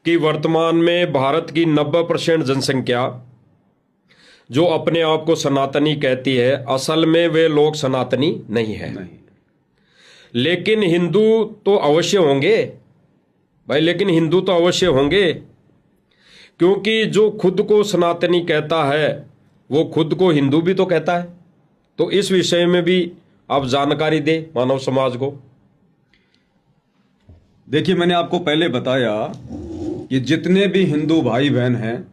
कि वर्तमान में भारत की 90% जनसंख्या जो अपने आप को सनातनी कहती है, असल में वे लोग सनातनी नहीं है। नहीं। लेकिन हिंदू तो अवश्य होंगे भाई, लेकिन हिंदू तो अवश्य होंगे, क्योंकि जो खुद को सनातनी कहता है वो खुद को हिंदू भी तो कहता है। तो इस विषय में भी आप जानकारी दें मानव समाज को। देखिए, मैंने आपको पहले बताया कि जितने भी हिंदू भाई बहन हैं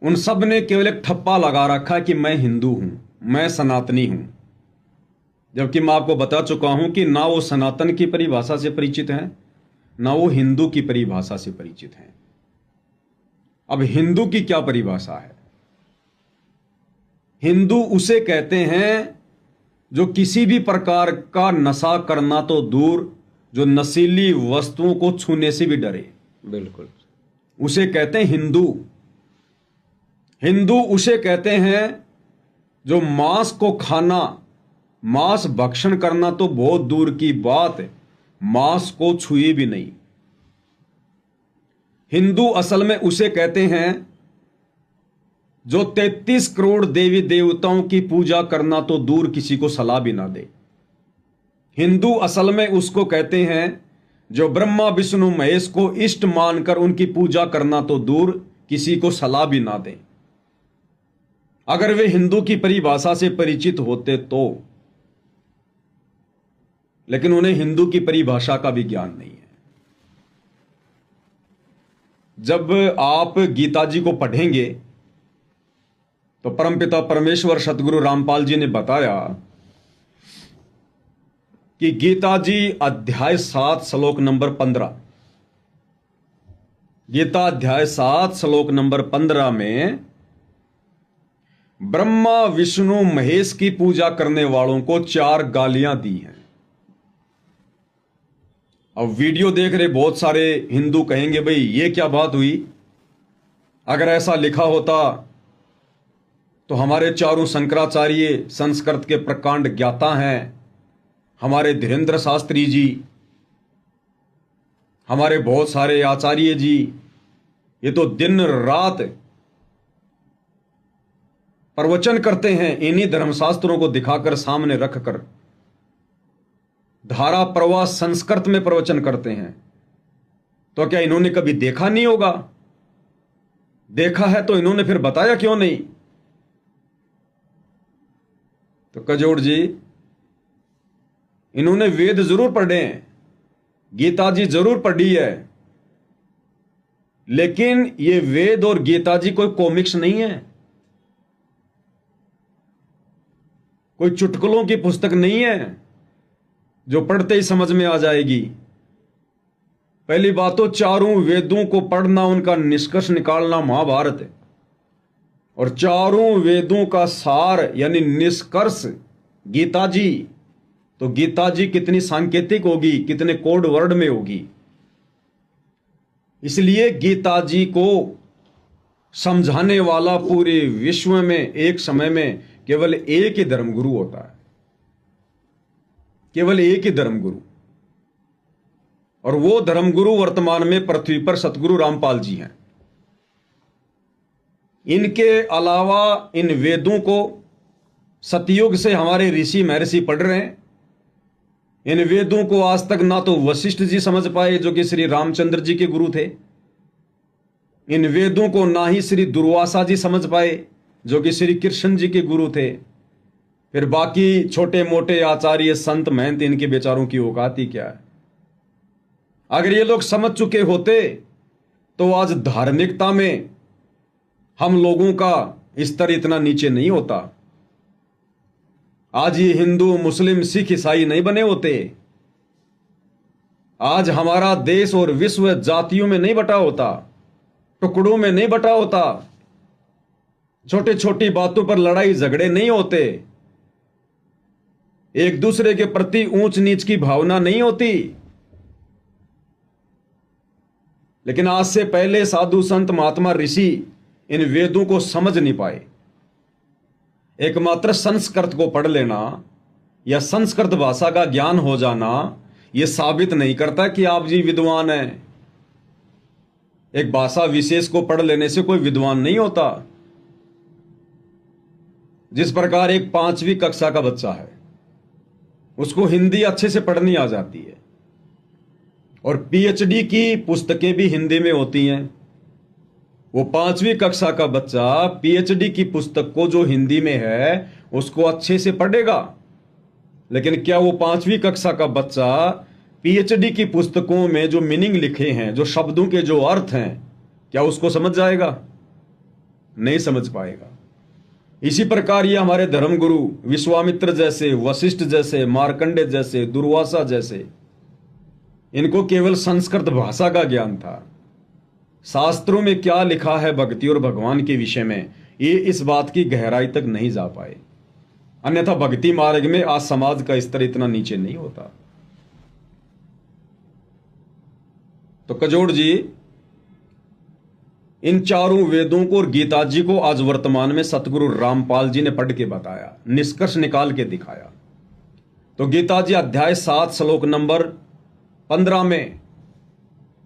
उन सब ने केवल एक ठप्पा लगा रखा कि मैं हिंदू हूं, मैं सनातनी हूं, जबकि मैं आपको बता चुका हूं कि ना वो सनातन की परिभाषा से परिचित हैं, ना वो हिंदू की परिभाषा से परिचित हैं। अब हिंदू की क्या परिभाषा है? हिंदू उसे कहते हैं जो किसी भी प्रकार का नशा करना तो दूर, जो नशीली वस्तुओं को छूने से भी डरे, बिल्कुल, उसे कहते हैं हिंदू। हिंदू उसे कहते हैं जो मांस को खाना, मांस भक्षण करना तो बहुत दूर की बात, मांस को छुए भी नहीं। हिंदू असल में उसे कहते हैं जो 33 करोड़ देवी देवताओं की पूजा करना तो दूर किसी को सलाह भी ना दे। हिंदू असल में उसको कहते हैं जो ब्रह्मा विष्णु महेश को इष्ट मानकर उनकी पूजा करना तो दूर किसी को सलाह भी ना दे। अगर वे हिंदू की परिभाषा से परिचित होते तो, लेकिन उन्हें हिंदू की परिभाषा का भी ज्ञान नहीं है। जब आप गीता जी को पढ़ेंगे तो परमपिता परमेश्वर सतगुरु रामपाल जी ने बताया कि गीता जी अध्याय 7 श्लोक नंबर 15, गीता अध्याय 7 श्लोक नंबर 15 में ब्रह्मा विष्णु महेश की पूजा करने वालों को 4 गालियां दी हैं। अब वीडियो देख रहे बहुत सारे हिंदू कहेंगे भाई ये क्या बात हुई, अगर ऐसा लिखा होता तो हमारे चारों शंकराचार्य संस्कृत के प्रकांड ज्ञाता हैं, हमारे धीरेन्द्र शास्त्री जी, हमारे बहुत सारे आचार्य जी, ये तो दिन रात प्रवचन करते हैं, इन्हीं धर्मशास्त्रों को दिखाकर सामने रखकर धारा प्रवाह संस्कृत में प्रवचन करते हैं। तो क्या इन्होंने कभी देखा नहीं होगा? देखा है तो इन्होंने फिर बताया क्यों नहीं? तो कजोड़ जी, इन्होंने वेद जरूर पढ़े हैं, गीता जी जरूर पढ़ी है, लेकिन ये वेद और गीता जी कोई कॉमिक्स नहीं है, कोई चुटकुलों की पुस्तक नहीं है जो पढ़ते ही समझ में आ जाएगी। पहली बात तो चारों वेदों को पढ़ना, उनका निष्कर्ष निकालना महाभारत है, और चारों वेदों का सार यानी निष्कर्ष गीता जी। तो गीता जी कितनी सांकेतिक होगी, कितने कोड वर्ड में होगी। इसलिए गीता जी को समझाने वाला पूरे विश्व में एक समय में केवल एक ही धर्मगुरु होता है, केवल एक ही धर्मगुरु, और वो धर्मगुरु वर्तमान में पृथ्वी पर सतगुरु रामपाल जी हैं। इनके अलावा इन वेदों को सतयुग से हमारे ऋषि महर्षि पढ़ रहे हैं। इन वेदों को आज तक ना तो वशिष्ठ जी समझ पाए जो कि श्री रामचंद्र जी के गुरु थे, इन वेदों को ना ही श्री दुर्वासा जी समझ पाए जो कि श्री कृष्ण जी के गुरु थे। फिर बाकी छोटे मोटे आचार्य संत महंत, इनके बेचारों की औकात ही क्या है? अगर ये लोग समझ चुके होते तो आज धार्मिकता में हम लोगों का स्तर इतना नीचे नहीं होता। आज ये हिंदू मुस्लिम सिख ईसाई नहीं बने होते। आज हमारा देश और विश्व जातियों में नहीं बटा होता, टुकड़ों में नहीं बटा होता, छोटी छोटी बातों पर लड़ाई झगड़े नहीं होते, एक दूसरे के प्रति ऊंच नीच की भावना नहीं होती। लेकिन आज से पहले साधु संत महात्मा ऋषि इन वेदों को समझ नहीं पाए। एकमात्र संस्कृत को पढ़ लेना या संस्कृत भाषा का ज्ञान हो जाना यह साबित नहीं करता कि आप जी विद्वान हैं। एक भाषा विशेष को पढ़ लेने से कोई विद्वान नहीं होता। जिस प्रकार एक 5वीं कक्षा का बच्चा है, उसको हिंदी अच्छे से पढ़नी आ जाती है, और पीएचडी की पुस्तकें भी हिंदी में होती हैं। वो 5वीं कक्षा का बच्चा पीएचडी की पुस्तक को जो हिंदी में है उसको अच्छे से पढ़ेगा, लेकिन क्या वो 5वीं कक्षा का बच्चा पीएचडी की पुस्तकों में जो मीनिंग लिखे हैं, जो शब्दों के जो अर्थ हैं, क्या उसको समझ जाएगा? नहीं समझ पाएगा। इसी प्रकार ये हमारे धर्मगुरु विश्वामित्र जैसे, वशिष्ठ जैसे, मार्कंडे जैसे, दुर्वासा जैसे, इनको केवल संस्कृत भाषा का ज्ञान था। शास्त्रों में क्या लिखा है भक्ति और भगवान के विषय में, ये इस बात की गहराई तक नहीं जा पाए। अन्यथा भक्ति मार्ग में आज समाज का स्तर इतना नीचे नहीं होता। तो कजोड़ जी इन चारों वेदों को और गीता जी को आज वर्तमान में सतगुरु रामपाल जी ने पढ़ के बताया, निष्कर्ष निकाल के दिखाया। तो गीता जी अध्याय 7 श्लोक नंबर 15 में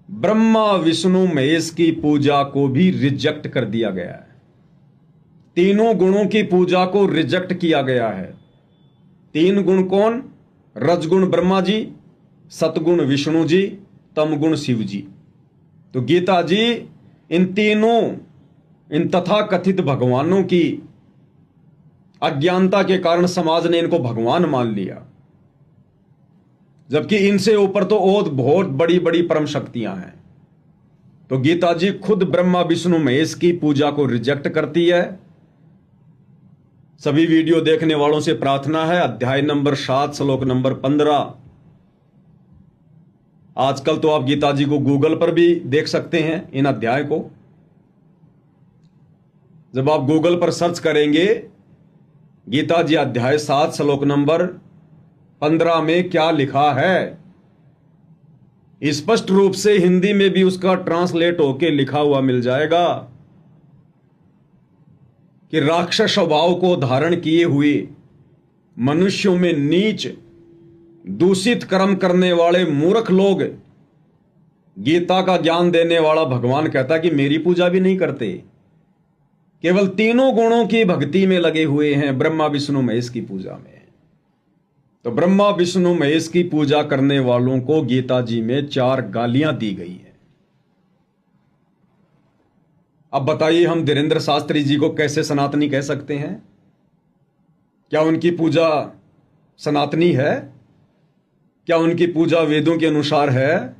ब्रह्मा विष्णु महेश की पूजा को भी रिजेक्ट कर दिया गया है। तीनों गुणों की पूजा को रिजेक्ट किया गया है। 3 गुण कौन? रजगुण ब्रह्मा जी, सतगुण विष्णु जी, तमगुण शिव जी। तो गीता जी इन तीनों, इन तथाकथित भगवानों की अज्ञानता के कारण समाज ने इनको भगवान मान लिया, जबकि इनसे ऊपर तो और बहुत बड़ी बड़ी परम शक्तियां हैं। तो गीता जी खुद ब्रह्मा विष्णु महेश की पूजा को रिजेक्ट करती है। सभी वीडियो देखने वालों से प्रार्थना है, अध्याय नंबर 7 श्लोक नंबर 15। आजकल तो आप गीता जी को गूगल पर भी देख सकते हैं इन अध्याय को। जब आप गूगल पर सर्च करेंगे गीता जी अध्याय 7 श्लोक नंबर 15 में क्या लिखा है, स्पष्ट रूप से हिंदी में भी उसका ट्रांसलेट होके लिखा हुआ मिल जाएगा कि राक्षस स्वभाव को धारण किए हुए मनुष्यों में नीच दूषित कर्म करने वाले मूर्ख लोग, गीता का ज्ञान देने वाला भगवान कहता कि मेरी पूजा भी नहीं करते, केवल तीनों गुणों की भक्ति में लगे हुए हैं, ब्रह्मा विष्णु महेश की पूजा में। तो ब्रह्मा विष्णु महेश की पूजा करने वालों को गीता जी में 4 गालियां दी गई है। अब बताइए हम धीरेन्द्र शास्त्री जी को कैसे सनातनी कह सकते हैं? क्या उनकी पूजा सनातनी है? क्या उनकी पूजा वेदों के अनुसार है?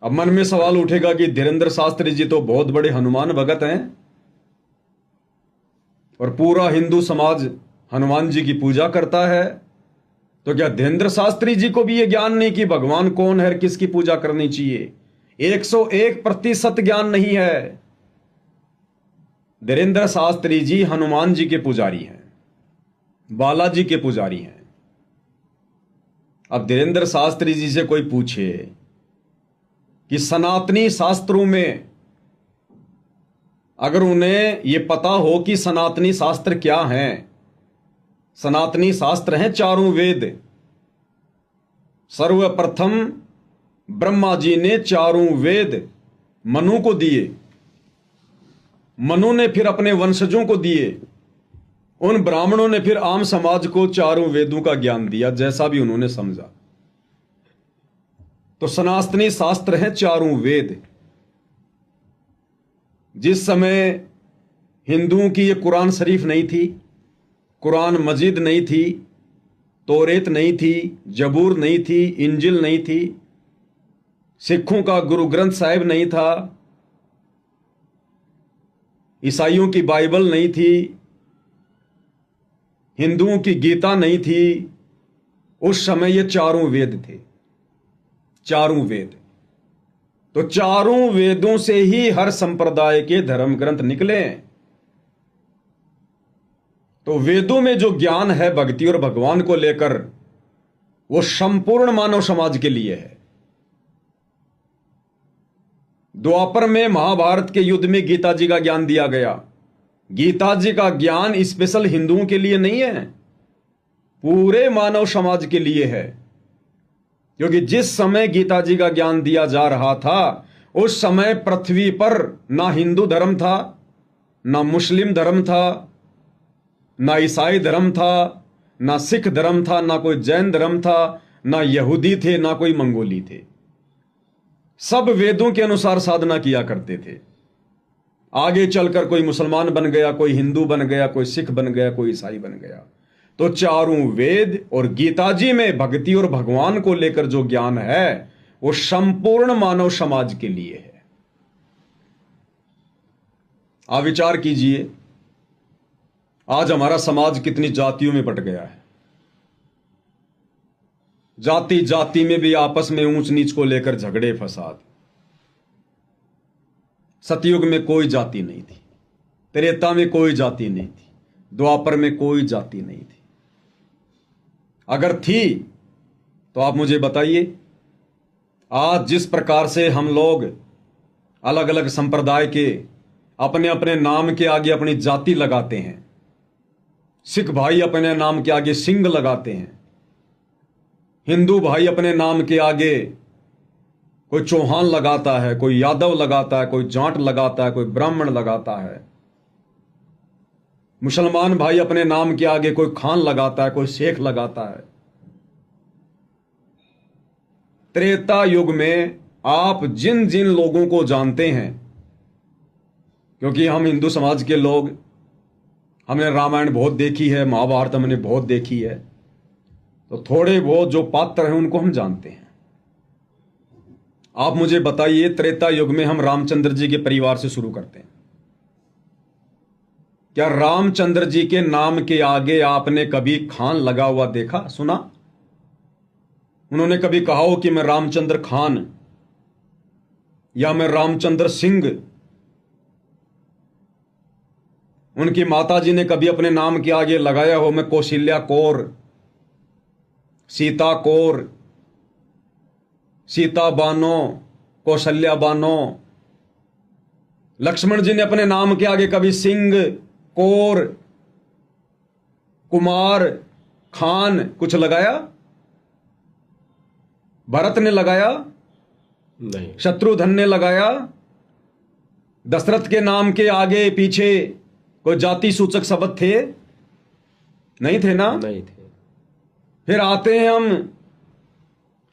अब मन में सवाल उठेगा कि धीरेन्द्र शास्त्री जी तो बहुत बड़े हनुमान भगत हैं और पूरा हिंदू समाज हनुमान जी की पूजा करता है, तो क्या धीरेन्द्र शास्त्री जी को भी यह ज्ञान नहीं कि भगवान कौन है, किसकी पूजा करनी चाहिए? 101% ज्ञान नहीं है। धीरेन्द्र शास्त्री जी हनुमान जी के पुजारी हैं, बालाजी के पुजारी हैं। अब धीरेन्द्र शास्त्री जी से कोई पूछे कि सनातनी शास्त्रों में, अगर उन्हें यह पता हो कि सनातनी शास्त्र क्या हैं, सनातनी शास्त्र हैं 4 वेद। सर्वप्रथम ब्रह्मा जी ने 4 वेद मनु को दिए, मनु ने फिर अपने वंशजों को दिए, उन ब्राह्मणों ने फिर आम समाज को 4 वेदों का ज्ञान दिया, जैसा भी उन्होंने समझा। तो सनातनी शास्त्र हैं 4 वेद। जिस समय हिंदुओं की ये कुरान शरीफ नहीं थी, कुरान मजीद नहीं थी, तौरेत नहीं थी, जबूर नहीं थी, इंजिल नहीं थी, सिखों का गुरु ग्रंथ साहिब नहीं था, ईसाइयों की बाइबल नहीं थी, हिंदुओं की गीता नहीं थी, उस समय ये 4 वेद थे। 4 वेद। तो 4 वेदों से ही हर संप्रदाय के धर्म ग्रंथ निकले। तो वेदों में जो ज्ञान है भक्ति और भगवान को लेकर, वो संपूर्ण मानव समाज के लिए है। द्वापर में महाभारत के युद्ध में गीता जी का ज्ञान दिया गया। गीता जी का ज्ञान स्पेशल हिंदुओं के लिए नहीं है, पूरे मानव समाज के लिए है। क्योंकि जिस समय गीता जी का ज्ञान दिया जा रहा था उस समय पृथ्वी पर ना हिंदू धर्म था, ना मुस्लिम धर्म था, ना ईसाई धर्म था, ना सिख धर्म था, ना कोई जैन धर्म था, ना यहूदी थे, ना कोई मंगोली थे। सब वेदों के अनुसार साधना किया करते थे। आगे चलकर कोई मुसलमान बन गया, कोई हिंदू बन गया, कोई सिख बन गया, कोई ईसाई बन गया। तो चारों वेद और गीता जी में भक्ति और भगवान को लेकर जो ज्ञान है वो संपूर्ण मानव समाज के लिए है। आप विचार कीजिए, आज हमारा समाज कितनी जातियों में बट गया है। जाति जाति में भी आपस में ऊंच नीच को लेकर झगड़े फसाद। सतयुग में कोई जाति नहीं थी, त्रेता में कोई जाति नहीं थी, द्वापर में कोई जाति नहीं थी। अगर थी तो आप मुझे बताइए। आज जिस प्रकार से हम लोग अलग अलग संप्रदाय के अपने अपने नाम के आगे अपनी जाति लगाते हैं, सिख भाई अपने नाम के आगे सिंह लगाते हैं, हिंदू भाई अपने नाम के आगे कोई चौहान लगाता है, कोई यादव लगाता है, कोई जाट लगाता है, कोई ब्राह्मण लगाता है, मुसलमान भाई अपने नाम के आगे कोई खान लगाता है, कोई शेख लगाता है। त्रेता युग में आप जिन जिन लोगों को जानते हैं, क्योंकि हम हिंदू समाज के लोग, हमने रामायण बहुत देखी है, महाभारत हमने बहुत देखी है, तो थोड़े बहुत जो पात्र हैं उनको हम जानते हैं। आप मुझे बताइए, त्रेता युग में हम रामचंद्र जी के परिवार से शुरू करते हैं। क्या रामचंद्र जी के नाम के आगे आपने कभी खान लगा हुआ देखा, सुना? उन्होंने कभी कहा हो कि मैं रामचंद्र खान या मैं रामचंद्र सिंह? उनकी माताजी ने कभी अपने नाम के आगे लगाया हो मैं कौशल्या कौर, सीता कौर, सीता बानो, कौशल्या बानो? लक्ष्मण जी ने अपने नाम के आगे कभी सिंह, कौर, कुमार, खान कुछ लगाया? भरत ने लगाया? नहीं। शत्रुघ्न ने लगाया? दशरथ के नाम के आगे पीछे कोई जाति सूचक शब्द थे? नहीं थे ना? नहीं थे। फिर आते हैं हम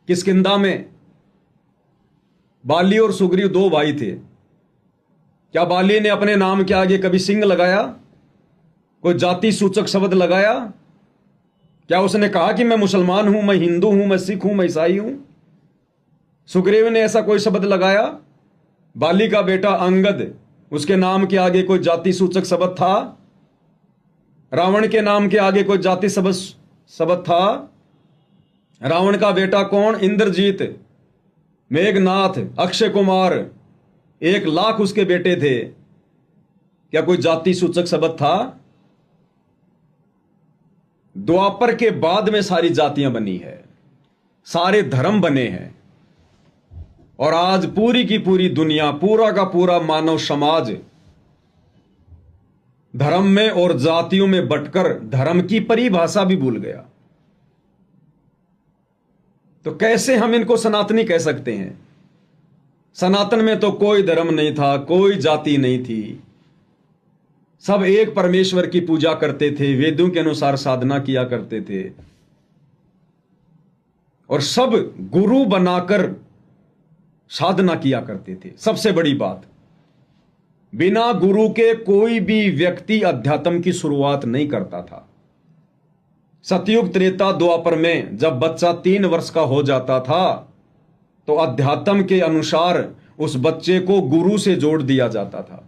किष्किंधा में, बाली और सुग्रीव दो भाई थे। क्या बाली ने अपने नाम के आगे कभी सिंह लगाया? कोई जाति सूचक शब्द लगाया? क्या उसने कहा कि मैं मुसलमान हूं, मैं हिंदू हूं, मैं सिख हूं, मैं ईसाई हूं? सुग्रीव ने ऐसा कोई शब्द लगाया? बाली का बेटा अंगद, उसके नाम के आगे कोई जाति सूचक शब्द था? रावण के नाम के आगे कोई जाति शब्द था? रावण का बेटा कौन? इंद्रजीत, मेघनाथ, अक्षय कुमार, 1,00,000 उसके बेटे थे। क्या कोई जाति सूचक शब्द था? द्वापर के बाद में सारी जातियां बनी है, सारे धर्म बने हैं, और आज पूरी की पूरी दुनिया, पूरा का पूरा मानव समाज धर्म में और जातियों में बंटकर धर्म की परिभाषा भी भूल गया। तो कैसे हम इनको सनातनी कह सकते हैं? सनातन में तो कोई धर्म नहीं था, कोई जाति नहीं थी, सब एक परमेश्वर की पूजा करते थे, वेदों के अनुसार साधना किया करते थे, और सब गुरु बनाकर साधना किया करते थे। सबसे बड़ी बात, बिना गुरु के कोई भी व्यक्ति अध्यात्म की शुरुआत नहीं करता था। सतयुग, त्रेता, द्वापर में जब बच्चा 3 वर्ष का हो जाता था तो अध्यात्म के अनुसार उस बच्चे को गुरु से जोड़ दिया जाता था,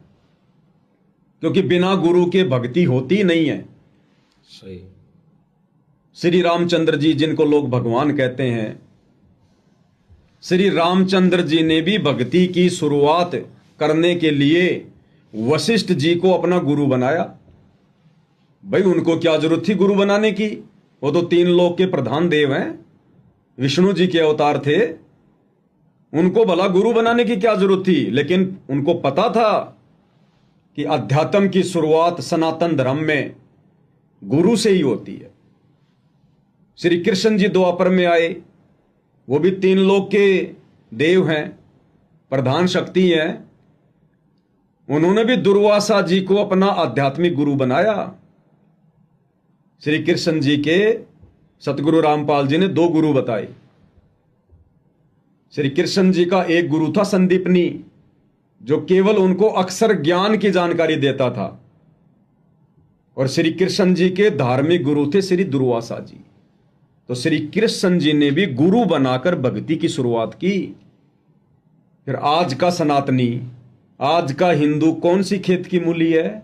क्योंकि बिना गुरु के भक्ति होती नहीं है। सही। श्री रामचंद्र जी, जिनको लोग भगवान कहते हैं, श्री रामचंद्र जी ने भी भक्ति की शुरुआत करने के लिए वशिष्ठ जी को अपना गुरु बनाया। भाई उनको क्या जरूरत थी गुरु बनाने की? वो तो 3 लोक के प्रधान देव हैं, विष्णु जी के अवतार थे, उनको भला गुरु बनाने की क्या जरूरत थी? लेकिन उनको पता था कि अध्यात्म की शुरुआत सनातन धर्म में गुरु से ही होती है। श्री कृष्ण जी द्वापर में आए, वो भी 3 लोक के देव हैं, प्रधान शक्ति हैं, उन्होंने भी दुर्वासा जी को अपना आध्यात्मिक गुरु बनाया। श्री कृष्ण जी के सतगुरु रामपाल जी ने 2 गुरु बताए। श्री कृष्ण जी का एक गुरु था संदीपनी, जो केवल उनको अक्षर ज्ञान की जानकारी देता था, और श्री कृष्ण जी के धार्मिक गुरु थे श्री दुर्वासा जी। तो श्री कृष्ण जी ने भी गुरु बनाकर भक्ति की शुरुआत की। फिर आज का सनातनी, आज का हिंदू कौन सी खेत की मूली है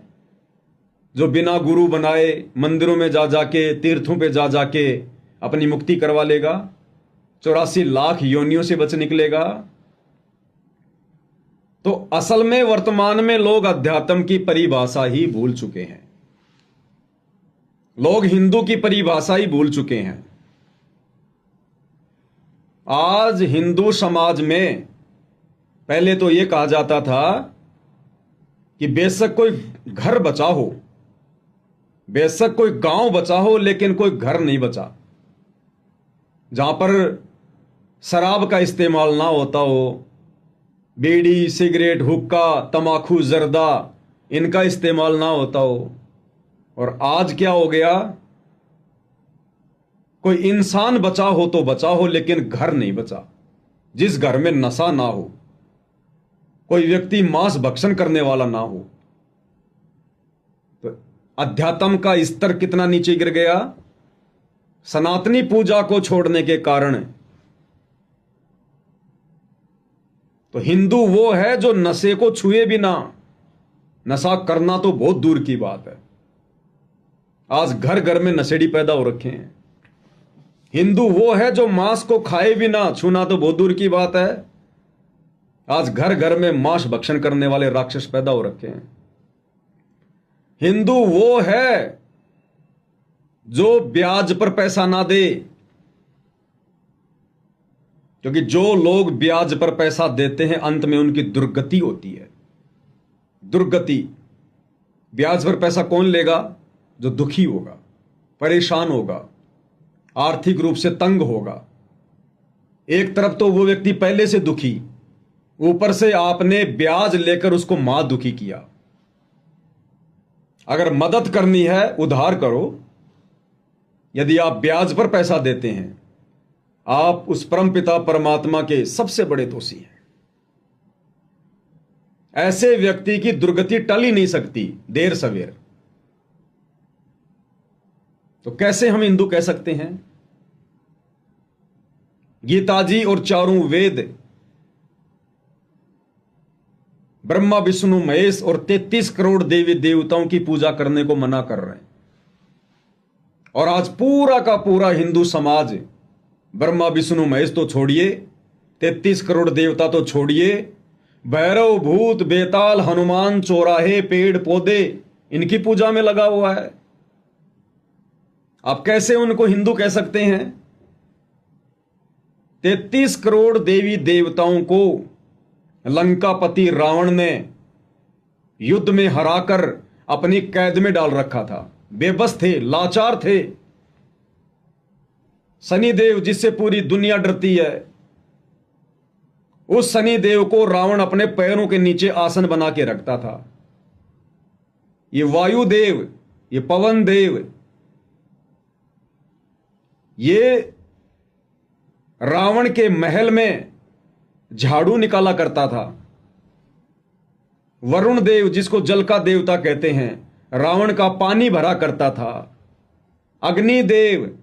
जो बिना गुरु बनाए मंदिरों में जा जाके, तीर्थों पे जा जाके अपनी मुक्ति करवा लेगा, 84 लाख योनियों से बच निकलेगा। तो असल में वर्तमान में लोग अध्यात्म की परिभाषा ही भूल चुके हैं। लोग हिंदू की परिभाषा ही भूल चुके हैं। आज हिंदू समाज में पहले तो यह कहा जाता था कि बेशक कोई घर बचा हो, बेशक कोई गांव बचा हो, लेकिन कोई घर नहीं बचा जहां पर शराब का इस्तेमाल ना होता हो, बीड़ी, सिगरेट, हुक्का, तमाकू, जर्दा इनका इस्तेमाल ना होता हो। और आज क्या हो गया, कोई इंसान बचा हो तो बचा हो, लेकिन घर नहीं बचा जिस घर में नशा ना हो, कोई व्यक्ति मांस भक्षण करने वाला ना हो। तो अध्यात्म का स्तर कितना नीचे गिर गया सनातनी पूजा को छोड़ने के कारण। तो हिंदू वो है जो नशे को छुए बिना, नशा करना तो बहुत दूर की बात है, आज घर घर में नशेड़ी पैदा हो रखे हैं। हिंदू वो है जो मांस को खाए बिना, छूना तो बहुत दूर की बात है, आज घर घर में मांस भक्षण करने वाले राक्षस पैदा हो रखे हैं। हिंदू वो है जो ब्याज पर पैसा ना दे, क्योंकि जो लोग ब्याज पर पैसा देते हैं अंत में उनकी दुर्गति होती है। दुर्गति। ब्याज पर पैसा कौन लेगा? जो दुखी होगा, परेशान होगा, आर्थिक रूप से तंग होगा। एक तरफ तो वो व्यक्ति पहले से दुखी, ऊपर से आपने ब्याज लेकर उसको मां दुखी किया। अगर मदद करनी है उधार करो, यदि आप ब्याज पर पैसा देते हैं आप उस परमपिता परमात्मा के सबसे बड़े दोषी हैं। ऐसे व्यक्ति की दुर्गति टल ही नहीं सकती देर सवेर। तो कैसे हम हिंदू कह सकते हैं? गीता जी और चारों वेद ब्रह्मा विष्णु महेश और 33 करोड़ देवी देवताओं की पूजा करने को मना कर रहे हैं। और आज पूरा का पूरा हिंदू समाज ब्रह्मा विष्णु महेश तो छोड़िए, 33 करोड़ देवता तो छोड़िए, भैरव, भूत, बेताल, हनुमान, चौराहे, पेड़ पौधे इनकी पूजा में लगा हुआ है। आप कैसे उनको हिंदू कह सकते हैं? 33 करोड़ देवी देवताओं को लंकापति रावण ने युद्ध में हराकर अपनी कैद में डाल रखा था। बेबस थे, लाचार थे। शनिदेव जिससे पूरी दुनिया डरती है, उस शनिदेव को रावण अपने पैरों के नीचे आसन बना के रखता था। ये वायुदेव, ये पवन देव, ये रावण के महल में झाड़ू निकाला करता था। वरुण देव जिसको जल का देवता कहते हैं, रावण का पानी भरा करता था। अग्निदेव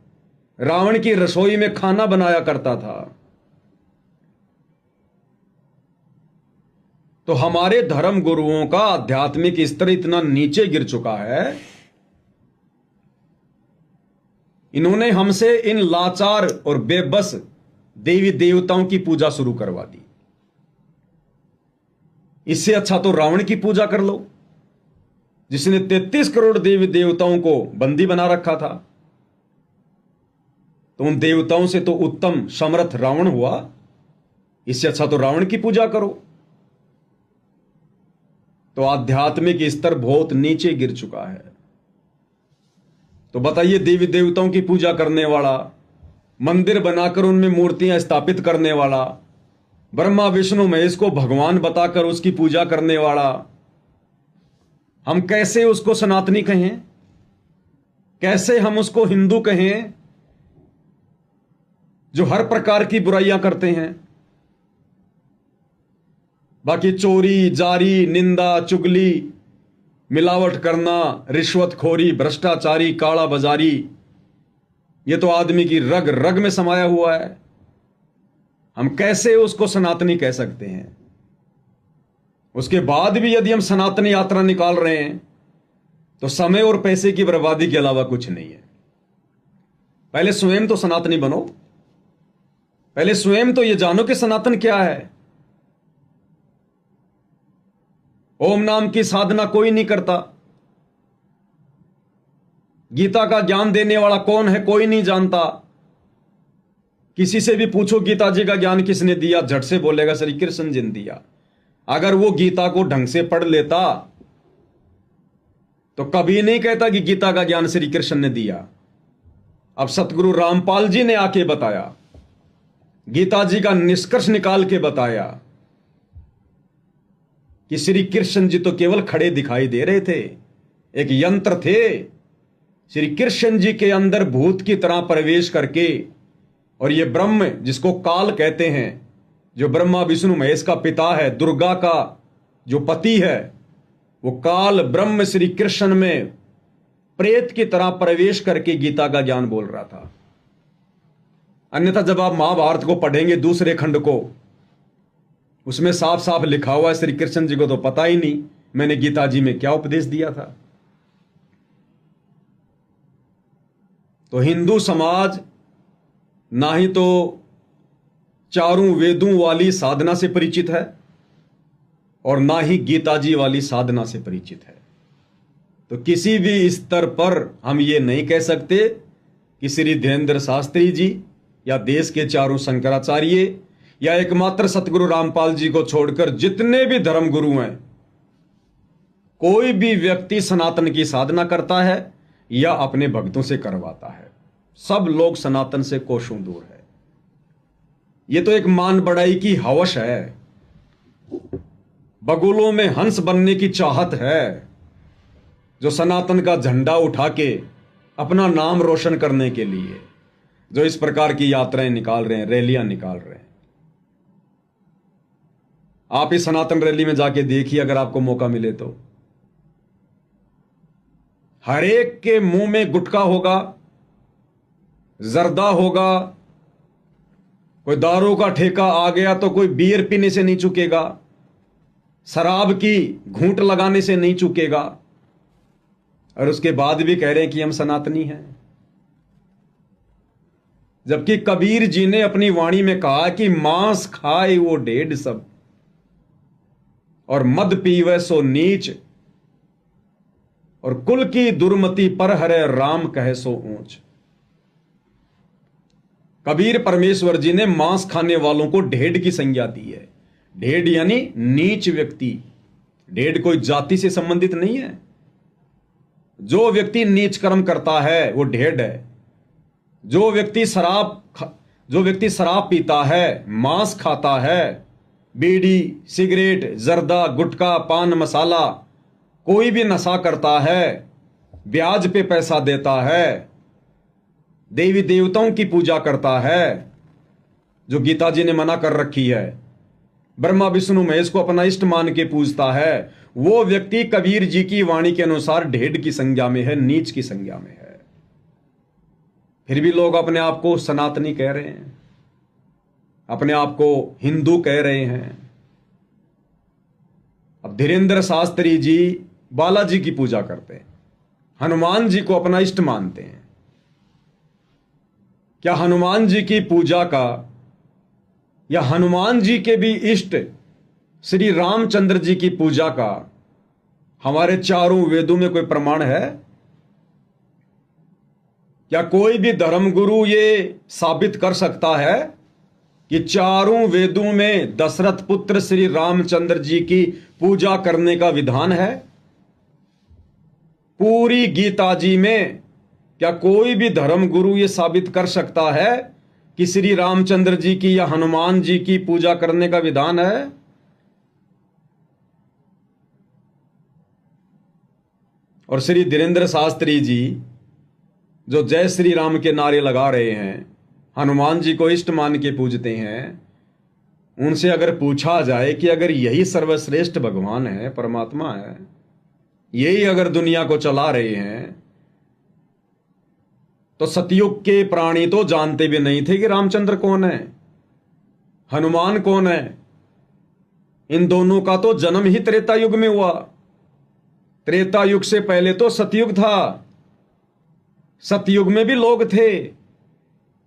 रावण की रसोई में खाना बनाया करता था। तो हमारे धर्म गुरुओं का आध्यात्मिक स्तर इतना नीचे गिर चुका है, इन्होंने हमसे इन लाचार और बेबस देवी देवताओं की पूजा शुरू करवा दी। इससे अच्छा तो रावण की पूजा कर लो, जिसने 33 करोड़ देवी देवताओं को बंदी बना रखा था। तो उन देवताओं से तो उत्तम समर्थ रावण हुआ, इससे अच्छा तो रावण की पूजा करो। तो आध्यात्मिक स्तर बहुत नीचे गिर चुका है। तो बताइए, देवी देवताओं की पूजा करने वाला, मंदिर बनाकर उनमें मूर्तियां स्थापित करने वाला, ब्रह्मा विष्णु महेश को भगवान बताकर उसकी पूजा करने वाला, हम कैसे उसको सनातनी कहें? कैसे हम उसको हिंदू कहें जो हर प्रकार की बुराइयां करते हैं? बाकी चोरी, जारी, निंदा, चुगली, मिलावट करना, रिश्वतखोरी, भ्रष्टाचारी, काला बाजारी, ये तो आदमी की रग रग में समाया हुआ है। हम कैसे उसको सनातनी कह सकते हैं? उसके बाद भी यदि हम सनातनी यात्रा निकाल रहे हैं तो समय और पैसे की बर्बादी के अलावा कुछ नहीं है। पहले स्वयं तो सनातनी बनो, पहले स्वयं तो यह जानो कि सनातन क्या है। ओम नाम की साधना कोई नहीं करता, गीता का ज्ञान देने वाला कौन है कोई नहीं जानता। किसी से भी पूछो गीता जी का ज्ञान किसने दिया, झट से बोलेगा श्री कृष्ण जी ने दिया। अगर वो गीता को ढंग से पढ़ लेता तो कभी नहीं कहता कि गीता का ज्ञान श्री कृष्ण ने दिया। अब सतगुरु रामपाल जी ने आके बताया, गीता जी का निष्कर्ष निकाल के बताया कि श्री कृष्ण जी तो केवल खड़े दिखाई दे रहे थे, एक यंत्र थे। श्री कृष्ण जी के अंदर भूत की तरह प्रवेश करके, और ये ब्रह्म जिसको काल कहते हैं, जो ब्रह्मा विष्णु महेश का पिता है, दुर्गा का जो पति है, वो काल ब्रह्म श्री कृष्ण में प्रेत की तरह प्रवेश करके गीता का ज्ञान बोल रहा था। अन्यथा जब आप महाभारत को पढ़ेंगे दूसरे खंड को, उसमें साफ साफ लिखा हुआ है, श्री कृष्ण जी को तो पता ही नहीं मैंने गीता जी में क्या उपदेश दिया था। तो हिंदू समाज ना ही तो चारों वेदों वाली साधना से परिचित है और ना ही गीता जी वाली साधना से परिचित है। तो किसी भी स्तर पर हम ये नहीं कह सकते कि श्री धीरेंद्र शास्त्री जी या देश के चारों शंकराचार्य या एकमात्र सतगुरु रामपाल जी को छोड़कर जितने भी धर्म गुरु हैं, कोई भी व्यक्ति सनातन की साधना करता है या अपने भक्तों से करवाता है, सब लोग सनातन से कोसों दूर है। ये तो एक मान बढ़ाई की हवस है, बगुलों में हंस बनने की चाहत है, जो सनातन का झंडा उठा के अपना नाम रोशन करने के लिए जो इस प्रकार की यात्राएं निकाल रहे हैं, रैलियां निकाल रहे हैं। आप इस सनातन रैली में जाके देखिए, अगर आपको मौका मिले तो हर एक के मुंह में गुटखा होगा, जर्दा होगा, कोई दारू का ठेका आ गया तो कोई बियर पीने से नहीं चूकेगा, शराब की घूंट लगाने से नहीं चूकेगा, और उसके बाद भी कह रहे हैं कि हम सनातनी हैं। जबकि कबीर जी ने अपनी वाणी में कहा कि मांस खाए वो ढेड सब, और मद पीवे सो नीच, और कुल की दुर्मति पर हरे राम कहे सो ऊंच। कबीर परमेश्वर जी ने मांस खाने वालों को ढेड की संज्ञा दी है। ढेड यानी नीच व्यक्ति। ढेड कोई जाति से संबंधित नहीं है। जो व्यक्ति नीच कर्म करता है वो ढेड है। जो व्यक्ति शराब पीता है, मांस खाता है, बीड़ी, सिगरेट, जर्दा, गुटखा, पान मसाला, कोई भी नशा करता है, ब्याज पे पैसा देता है, देवी देवताओं की पूजा करता है, जो गीता जी ने मना कर रखी है, ब्रह्मा विष्णु महेश को अपना इष्ट मान के पूजता है, वो व्यक्ति कबीर जी की वाणी के अनुसार ढेड की संज्ञा में है, नीच की संज्ञा में है। फिर भी लोग अपने आप को सनातनी कह रहे हैं, अपने आप को हिंदू कह रहे हैं। अब धीरेंद्र शास्त्री जी बालाजी की पूजा करते हैं, हनुमान जी को अपना इष्ट मानते हैं। क्या हनुमान जी की पूजा का या हनुमान जी के भी इष्ट श्री रामचंद्र जी की पूजा का हमारे चारों वेदों में कोई प्रमाण है? क्या कोई भी धर्मगुरु ये साबित कर सकता है कि चारों वेदों में दशरथ पुत्र श्री रामचंद्र जी की पूजा करने का विधान है? पूरी गीता जी में क्या कोई भी धर्मगुरु ये साबित कर सकता है कि श्री रामचंद्र जी की या हनुमान जी की पूजा करने का विधान है? और श्री धीरेन्द्र शास्त्री जी जो जय श्री राम के नारे लगा रहे हैं, हनुमान जी को इष्ट मान के पूजते हैं, उनसे अगर पूछा जाए कि अगर यही सर्वश्रेष्ठ भगवान है, परमात्मा है, यही अगर दुनिया को चला रहे हैं, तो सतयुग के प्राणी तो जानते भी नहीं थे कि रामचंद्र कौन है, हनुमान कौन है। इन दोनों का तो जन्म ही त्रेता युग में हुआ। त्रेता युग से पहले तो सतयुग था। सतयुग में भी लोग थे,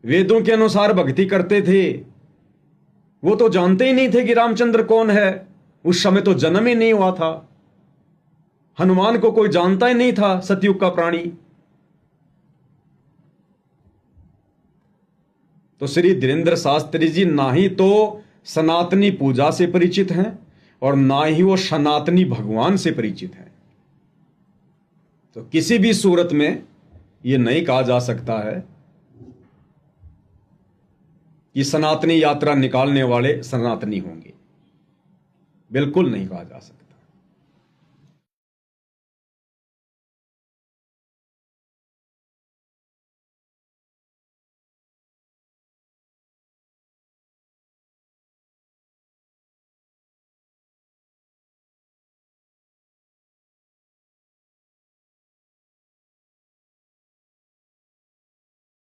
वेदों के अनुसार भक्ति करते थे, वो तो जानते ही नहीं थे कि रामचंद्र कौन है। उस समय तो जन्म ही नहीं हुआ था। हनुमान को कोई जानता ही नहीं था, सतयुग का प्राणी। तो श्री धीरेन्द्र शास्त्री जी ना ही तो सनातनी पूजा से परिचित हैं और ना ही वो सनातनी भगवान से परिचित हैं। तो किसी भी सूरत में ये नहीं कहा जा सकता है कि सनातनी यात्रा निकालने वाले सनातनी होंगे, बिल्कुल नहीं कहा जा सकता।